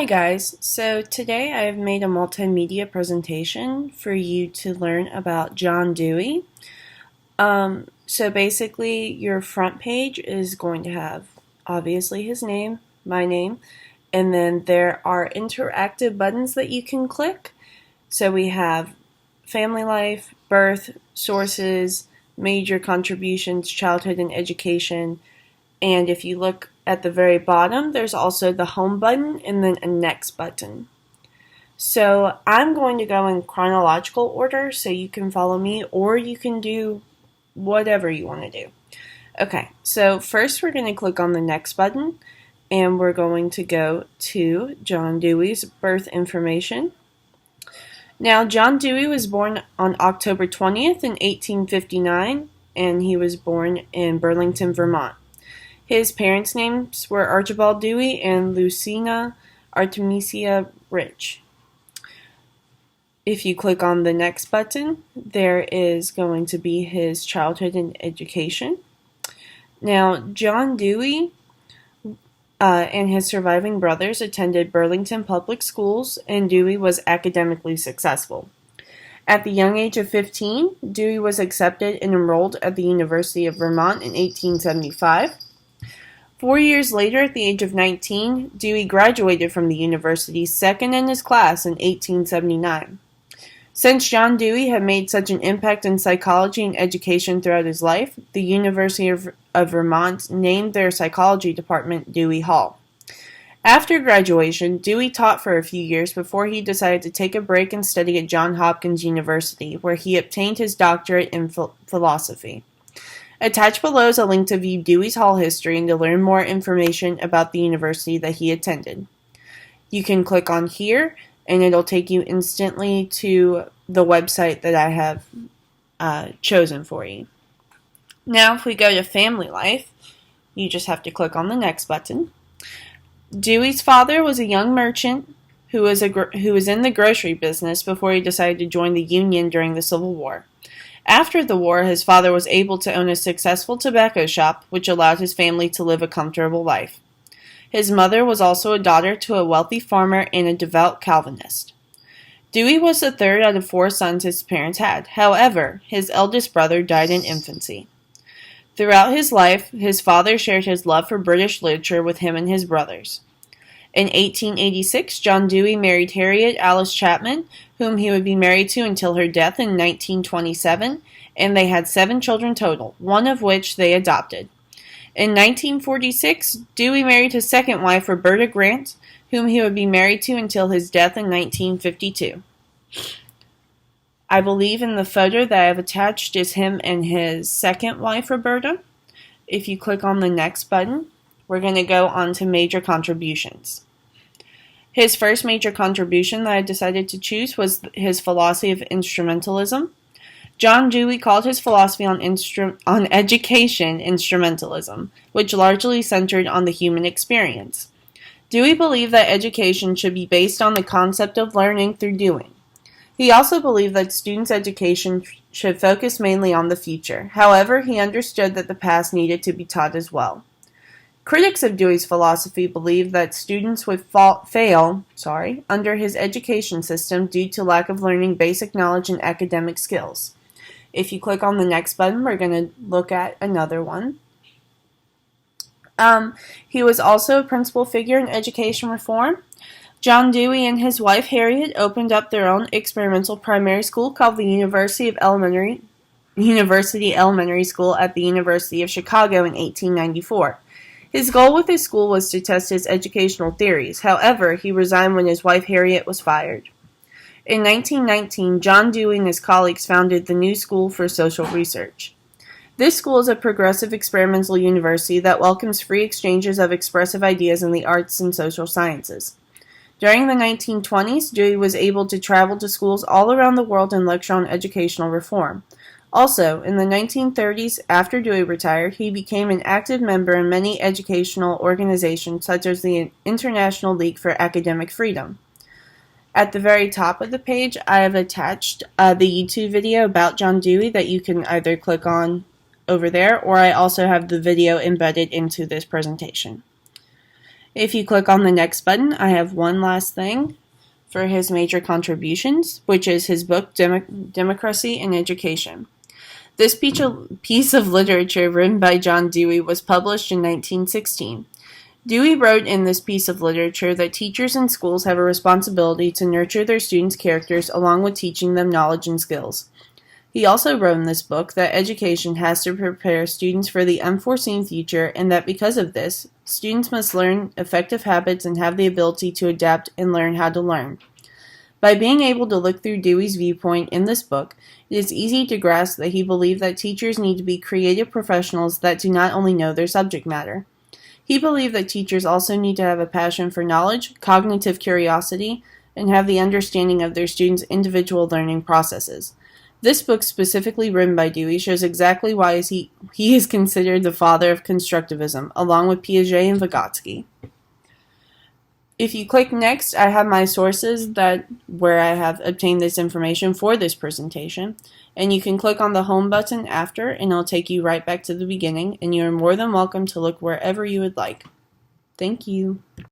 Hi guys, so today I have made a multimedia presentation for you to learn about John Dewey. So basically your front page is going to have obviously his name, my name, and then there are interactive buttons that you can click. So we have family life, birth, sources, major contributions, childhood and education, and if you look at the very bottom, there's also the home button and then a next button. So I'm going to go in chronological order so you can follow me, or you can do whatever you want to do. Okay, so first we're going to click on the next button and we're going to go to John Dewey's birth information. Now, John Dewey was born on October 20th in 1859, and he was born in Burlington, Vermont. His parents' names were Archibald Dewey and Lucina Artemisia Rich. If you click on the next button, there is going to be his childhood and education. Now, John Dewey and his surviving brothers attended Burlington Public Schools, and Dewey was academically successful. At the young age of 15, Dewey was accepted and enrolled at the University of Vermont in 1875. 4 years later, at the age of 19, Dewey graduated from the university, second in his class in 1879. Since John Dewey had made such an impact in psychology and education throughout his life, the University of Vermont named their psychology department Dewey Hall. After graduation, Dewey taught for a few years before he decided to take a break and study at Johns Hopkins University, where he obtained his doctorate in philosophy. Attached below is a link to view Dewey's Hall history and to learn more information about the university that he attended. You can click on here and it'll take you instantly to the website that I have chosen for you. Now if we go to family life, you just have to click on the next button. Dewey's father was a young merchant who was in the grocery business before he decided to join the Union during the Civil War. After the war, his father was able to own a successful tobacco shop, which allowed his family to live a comfortable life. His mother was also a daughter to a wealthy farmer and a devout Calvinist. Dewey was the third out of 4 sons his parents had. However, his eldest brother died in infancy. Throughout his life, his father shared his love for British literature with him and his brothers. In 1886, John Dewey married Harriet Alice Chapman, whom he would be married to until her death in 1927, and they had 7 children total, one of which they adopted. In 1946, Dewey married his second wife, Roberta Grant, whom he would be married to until his death in 1952. I believe in the photo that I have attached is him and his second wife, Roberta. If you click on the next button, we're going to go on to major contributions. His first major contribution that I decided to choose was his philosophy of instrumentalism. John Dewey called his philosophy on education instrumentalism, which largely centered on the human experience. Dewey believed that education should be based on the concept of learning through doing. He also believed that students' education should focus mainly on the future. However, he understood that the past needed to be taught as well. Critics of Dewey's philosophy believed that students would fail under his education system due to lack of learning basic knowledge and academic skills. If you click on the next button, we're going to look at another one. He was also a principal figure in education reform. John Dewey and his wife Harriet opened up their own experimental primary school called the University Elementary School at the University of Chicago in 1894. His goal with his school was to test his educational theories. However, he resigned when his wife Harriet was fired. In 1919, John Dewey and his colleagues founded the New School for Social Research. This school is a progressive experimental university that welcomes free exchanges of expressive ideas in the arts and social sciences. During the 1920s, Dewey was able to travel to schools all around the world and lecture on educational reform. Also, in the 1930s, after Dewey retired, he became an active member in many educational organizations such as the International League for Academic Freedom. At the very top of the page, I have attached the YouTube video about John Dewey that you can either click on over there, or I also have the video embedded into this presentation. If you click on the next button, I have one last thing for his major contributions, which is his book, Democracy in Education. This piece of literature written by John Dewey was published in 1916. Dewey wrote in this piece of literature that teachers in schools have a responsibility to nurture their students' characters along with teaching them knowledge and skills. He also wrote in this book that education has to prepare students for the unforeseen future and that because of this, students must learn effective habits and have the ability to adapt and learn how to learn. By being able to look through Dewey's viewpoint in this book, it is easy to grasp that he believed that teachers need to be creative professionals that do not only know their subject matter. He believed that teachers also need to have a passion for knowledge, cognitive curiosity, and have the understanding of their students' individual learning processes. This book, specifically written by Dewey, shows exactly why he is considered the father of constructivism, along with Piaget and Vygotsky. If you click next, I have my sources where I have obtained this information for this presentation, and you can click on the home button after and it'll take you right back to the beginning, and you are more than welcome to look wherever you would like. Thank you.